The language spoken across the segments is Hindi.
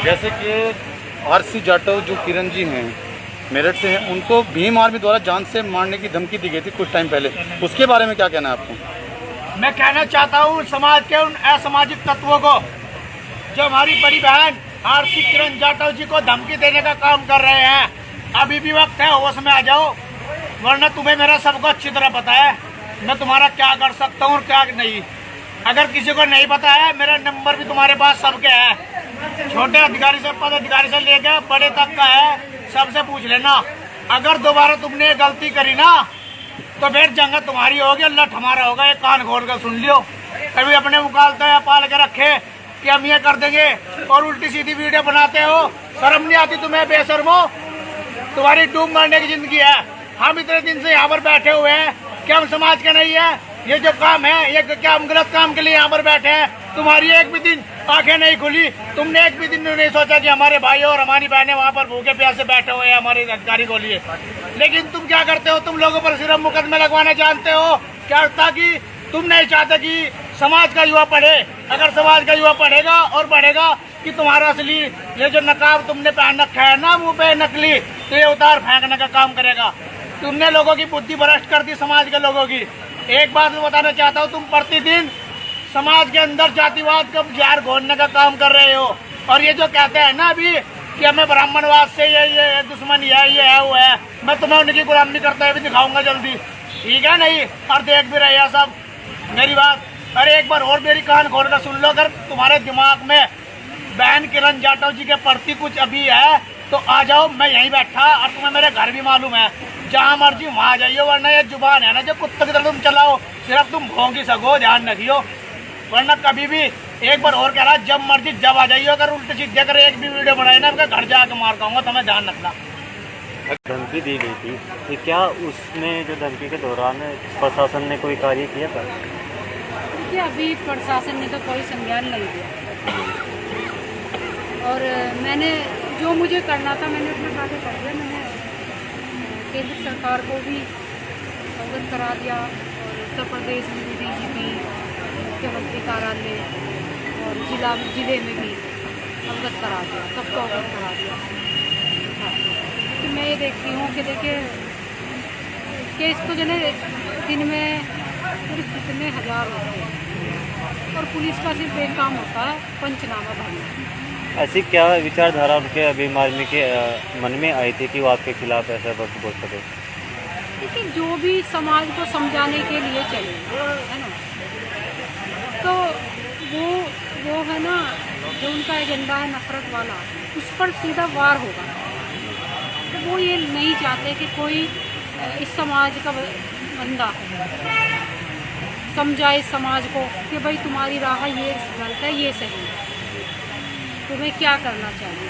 जैसे कि आरसी जाटव जो किरण जी हैं मेरठ से हैं, उनको भीम आर्मी द्वारा जान से मारने की धमकी दी गई थी कुछ टाइम पहले, उसके बारे में क्या कहना है आपको? मैं कहना चाहता हूँ समाज के उन असामाजिक तत्वों को जो हमारी बड़ी बहन आरसी किरण जाटव जी को धमकी देने का काम कर रहे हैं, अभी भी वक्त है, होश में आ जाओ, वरना तुम्हें मेरा सबको अच्छी तरह पता है मैं तुम्हारा क्या कर सकता हूँ और क्या नहीं। अगर किसी को नहीं पता है, मेरा नंबर भी तुम्हारे पास सबके है, छोटे अधिकारी से पद अधिकारी से लेकर बड़े तक का है, सबसे पूछ लेना। अगर दोबारा तुमने ये गलती करी ना तो फिर जंग तुम्हारी होगी, लठ हमारा होगा, ये कान खोल कर सुन लियो। कभी अपने मुकालता है पाल के रखे कि हम ये कर देंगे और उल्टी सीधी वीडियो बनाते हो, शर्म नहीं आती तुम्हें बेशर्मो? तुम्हारी डूब मरने की जिंदगी है। हम इतने दिन से यहाँ पर बैठे हुए हैं, क्या हम समाज के नहीं है? ये जो काम है, ये क्या हम गलत काम के लिए यहाँ पर बैठे हैं? तुम्हारी एक भी दिन आंखें नहीं खुली, तुमने एक भी दिन नहीं सोचा कि हमारे भाई और हमारी बहनें वहाँ पर भूखे प्यासे बैठे हुए हैं हमारे अधिकारी को लिए। लेकिन तुम क्या करते हो? तुम लोगों पर सिर्फ मुकदमे लगवाना जानते हो क्या? ताकि तुम नहीं चाहते कि समाज का युवा पढ़े। अगर समाज का युवा पढ़ेगा और बढ़ेगा कि तुम्हारा असली ये जो नकाब तुमने पहन रखा है ना मुंह पे नकली, तो ये उतार फेंकने का काम करेगा। तुमने लोगों की बुद्धि भ्रष्ट कर दी, समाज के लोगों की। एक बात मैं बताना चाहता हूँ, तुम प्रतिदिन समाज के अंदर जातिवाद का जहर घोलने का काम कर रहे हो। और ये जो कहते हैं ना अभी कि हमें ब्राह्मणवाद से ये दुश्मनी है, ये है वो है, मैं तुम्हें उनकी गुलामी करते हुए भी दिखाऊंगा जल्दी, ठीक है? नहीं और देख भी रहे हैं सब मेरी बात। अरे एक बार और मेरी कान खोल कर सुन लो, अगर तुम्हारे दिमाग में बहन किरण जाटव जी के प्रति कुछ अभी है तो आ जाओ, मैं यहीं बैठा, और तुम्हें मेरे घर भी मालूम है, जहाँ मर्जी वहाँ जाइयो, वरना ये जुबान है ना जो कुत्ते की तरह तुम चलाओ, सिर्फ तुम भौंकी सको, ध्यान रखियो, वरना कभी भी एक बार और कह रहा, जब मर्जी जब आ जाइयो। अगर उल्टे सीधे कर एक भी वीडियो बनाए ना, आपका घर जाके मार दूंगा, तुम्हें ध्यान रखना। धमकी दी गई थी तो क्या उसमें जो धमकी के दौरान प्रशासन ने कोई कार्य किया था? देखिए अभी प्रशासन ने तो कोई संज्ञान नहीं दिया, और मैंने जो मुझे करना था मैंने अपने कार्य कर दिया। मैंने केंद्र सरकार को भी अवगत करा दिया, और उत्तर प्रदेश में भी DGP, मुख्यमंत्री कार्यालय और जिले में भी अवगत करा दिया, सबको अवगत करा दिया। हाँ, तो मैं ये देखती हूँ कि देखिए केस तो जो है दिन में पुलिस कितने हज़ार होते हैं, और पुलिस का सिर्फ एक काम होता है पंचनामा भरना। ऐसी क्या विचारधारा उनके भीम आर्मी के मन में आई थी कि वो आपके खिलाफ ऐसा वक्त बोल सके? देखिए जो भी समाज को समझाने के लिए चले, है ना, तो वो है ना, जो उनका एजेंडा है नफरत वाला, उस पर सीधा वार होगा। तो वो ये नहीं चाहते कि कोई इस समाज का बंदा समझाए समाज को कि भाई तुम्हारी राह ये गलत है, ये सही है, तुम्हें क्या करना चाहिए।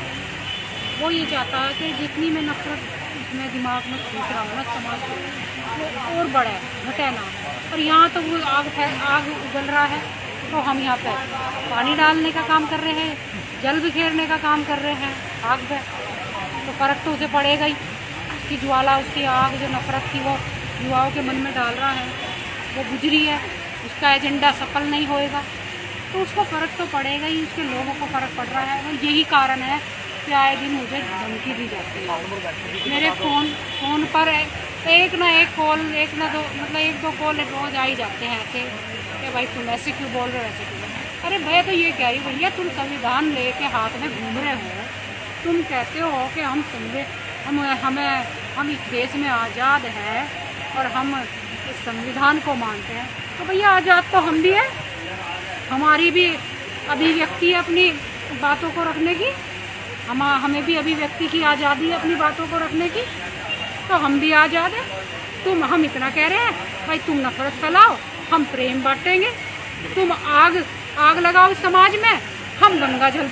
वो ये चाहता है कि जितनी मैं नफरत उसमें दिमाग में घुस रहा हूँ ना समाज को, वो और बढ़े, घटे ना। और यहाँ तो वो आग उगल रहा है, तो हम यहाँ पे पानी डालने का काम कर रहे हैं, जल बिखेरने का काम कर रहे हैं आग पे, तो फर्क तो उसे पड़ेगा ही। उसकी ज्वाला, उसकी आग जो नफरत थी वो युवाओं के मन में डाल रहा है, वो गुजरी है, उसका एजेंडा सफल नहीं होएगा, तो उसको फ़र्क तो पड़ेगा ही, उसके लोगों को फ़र्क पड़ रहा है। और यही कारण है कि आए दिन मुझे धमकी दी जाती है। मेरे फ़ोन पर एक ना एक कॉल, एक ना दो, मतलब एक दो कॉल रोज़ आ ही जाते हैं ऐसे कि भाई तुम ऐसे क्यों बोल रहे हो, ऐसे क्यों। अरे भैया तो ये कह रही भैया तुम संविधान लेके हाथ में घूम रहे हो, तुम कहते हो कि हम इस देश में आज़ाद है और हम इस संविधान को मानते हैं, तो भैया आज़ाद तो हम भी हैं, हमारी भी अभिव्यक्ति है अपनी बातों को रखने की, हमें भी अभिव्यक्ति की आज़ादी है अपनी बातों को रखने की, तो हम भी आज़ाद हैं। हम इतना कह रहे हैं भाई तुम नफरत फैलाओ, हम प्रेम बांटेंगे, तुम आग लगाओ इस समाज में, हम गंगा जल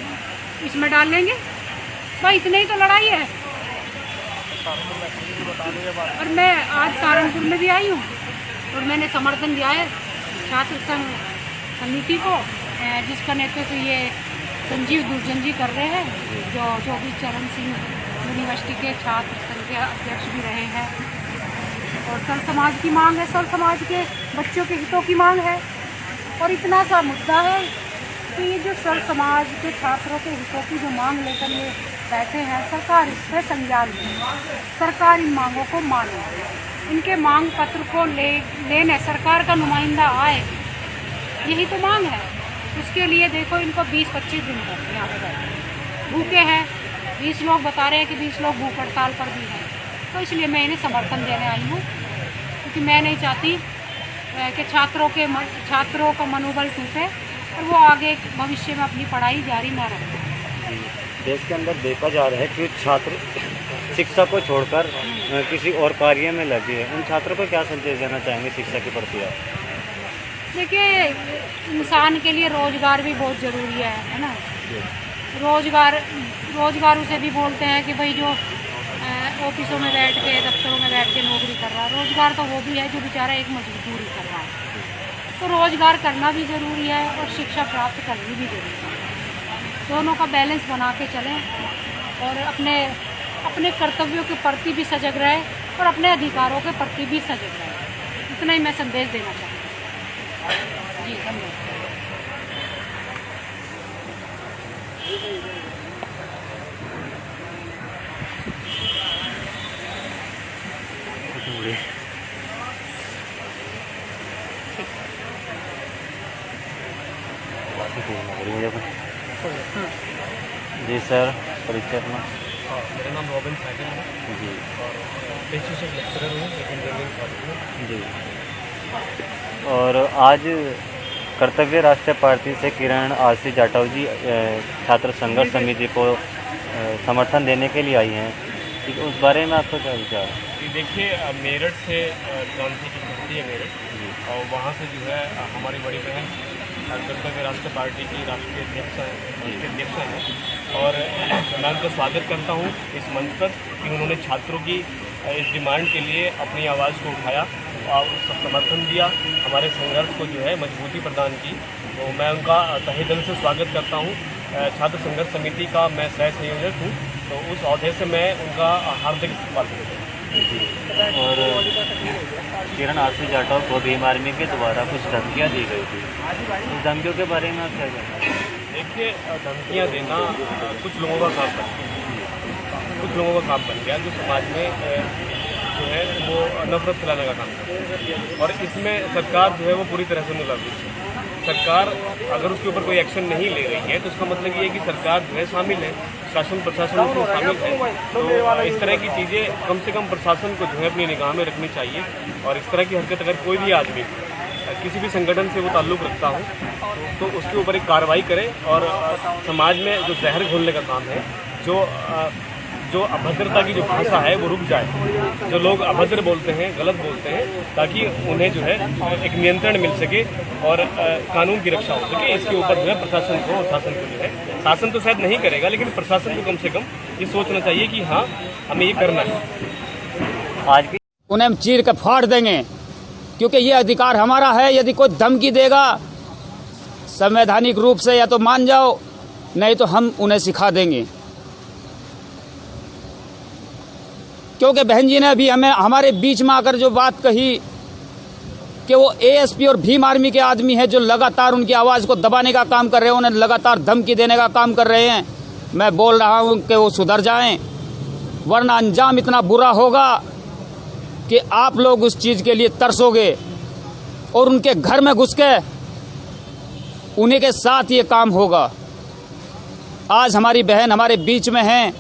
इसमें डाल लेंगे, भाई इतने ही तो लड़ाई है। और मैं आज सहारनपुर में भी आई हूँ और मैंने समर्थन दिया है छात्र संघ समिति को, जिसका नेतृत्व ये संजीव दुर्जन जी कर रहे हैं, जो चौधरी चरण सिंह यूनिवर्सिटी के छात्र संघ के अध्यक्ष भी रहे हैं। और सर्व समाज की मांग है, सर्व समाज के बच्चों के हितों की मांग है, और इतना सा मुद्दा है तो ये जो सर समाज के छात्रों के हितों की जो मांग लेकर ये बैठे हैं, सरकार इस पर संज्ञान ले, सरकार इन मांगों को माने, इनके मांग पत्र को लेने सरकार का नुमाइंदा आए, यही तो मांग है। उसके लिए देखो इनको 20-25 दिन हो यहाँ पे बैठे भूखे हैं, 20 लोग बता रहे हैं कि 20 लोग भूख हड़ताल पर भी हैं। तो इसलिए मैं इन्हें समर्थन देने आई हूँ, क्योंकि मैं नहीं चाहती कि छात्रों का मनोबल टूटे और वो आगे भविष्य में अपनी पढ़ाई जारी ना रखें। देश के अंदर देखा जा रहा है कि छात्र शिक्षा को छोड़कर किसी और कार्य में लगे हैं। उन छात्रों को क्या संदेश देना चाहेंगे शिक्षा के प्रति आप? देखिए, इंसान के लिए रोजगार भी बहुत ज़रूरी है ना। रोजगार उसे भी बोलते हैं कि भाई जो ऑफिसों में बैठ के, दफ्तरों में बैठ के नौकरी कर रहा है। रोजगार तो वो भी है जो बेचारा एक मजदूरी कर रहा है। तो रोजगार करना भी ज़रूरी है और शिक्षा प्राप्त करनी भी ज़रूरी है। दोनों का बैलेंस बना के चलें और अपने कर्तव्यों के प्रति भी सजग रहे और अपने अधिकारों के प्रति भी सजग रहे। इतना ही मैं संदेश देना चाहती हूँ। जी, धन्यवाद। जी सर, परिचय अपना। मेरा नाम रॉबिन साइकिल है जी और पेशेवर लेक्चरर हूँ इंजीनियरिंग कॉलेज में। जी। और आज कर्तव्य राष्ट्रीय पार्टी से किरण आरसी जाटव जी छात्र संघर्ष समिति को समर्थन देने के लिए आई हैं। ठीक, उस बारे में आपका क्या विचार है? कि देखिए, मेरठ से क्रांति की घटती है मेरठ, और वहाँ से जो है हमारी बड़ी बहन कर्तव्य राष्ट्रीय पार्टी की राष्ट्रीय अध्यक्ष हैं और मैं उनका स्वागत करता हूँ इस मंच पर कि उन्होंने छात्रों की इस डिमांड के लिए अपनी आवाज़ को उठाया और उसका समर्थन दिया, हमारे संघर्ष को जो है मजबूती प्रदान की। तो मैं उनका तहे दिल से स्वागत करता हूँ। छात्र संघर्ष समिति का मैं सह संयोजक हूँ, तो उस अहदे से मैं उनका हार्दिक इस्तेमाल करता हूँ। और किरण आरसी जाटव को भीम आर्मी के द्वारा कुछ धमकियाँ दी गई थी, उस धमकियों के बारे में आप क्या कहते हैं? देखिए, धमकियाँ देना कुछ लोगों का काम बन गया, जो समाज में जो है वो नफरत फैलाने का काम करता है और इसमें सरकार जो है वो पूरी तरह से मुलविस है। सरकार अगर उसके ऊपर कोई एक्शन नहीं ले रही है तो उसका मतलब ये है कि सरकार जो है शामिल है, शासन प्रशासन उसमें शामिल है। तो इस तरह की चीज़ें कम से कम प्रशासन को जो है अपनी निगाह में रखनी चाहिए और इस तरह की हरकत अगर कोई भी आदमी किसी भी संगठन से वो ताल्लुक़ रखता हो तो उसके ऊपर एक कार्रवाई करे और समाज में जो जहर घोलने का काम है, जो अभद्रता की जो भाषा है वो रुक जाए, जो लोग अभद्र बोलते हैं, गलत बोलते हैं, ताकि उन्हें जो है एक नियंत्रण मिल सके और कानून की रक्षा हो सके। इसके ऊपर जो है प्रशासन को और शासन को जो है, शासन तो शायद नहीं करेगा लेकिन प्रशासन को कम से कम ये सोचना चाहिए कि हाँ, हमें ये करना है। आज की उन्हें हम चीर के फाड़ देंगे, क्योंकि ये अधिकार हमारा है। यदि कोई धमकी देगा संवैधानिक रूप से या तो मान जाओ, नहीं तो हम उन्हें सिखा देंगे। क्योंकि बहन जी ने अभी हमारे बीच में आकर जो बात कही कि वो एएसपी और भीम आर्मी के आदमी हैं जो लगातार उनकी आवाज़ को दबाने का काम कर रहे हैं, उन्हें लगातार धमकी देने का काम कर रहे हैं। मैं बोल रहा हूं कि वो सुधर जाएं, वरना अंजाम इतना बुरा होगा कि आप लोग उस चीज़ के लिए तरसोगे और उनके घर में घुस के उन्हीं के साथ ये काम होगा। आज हमारी बहन हमारे बीच में हैं,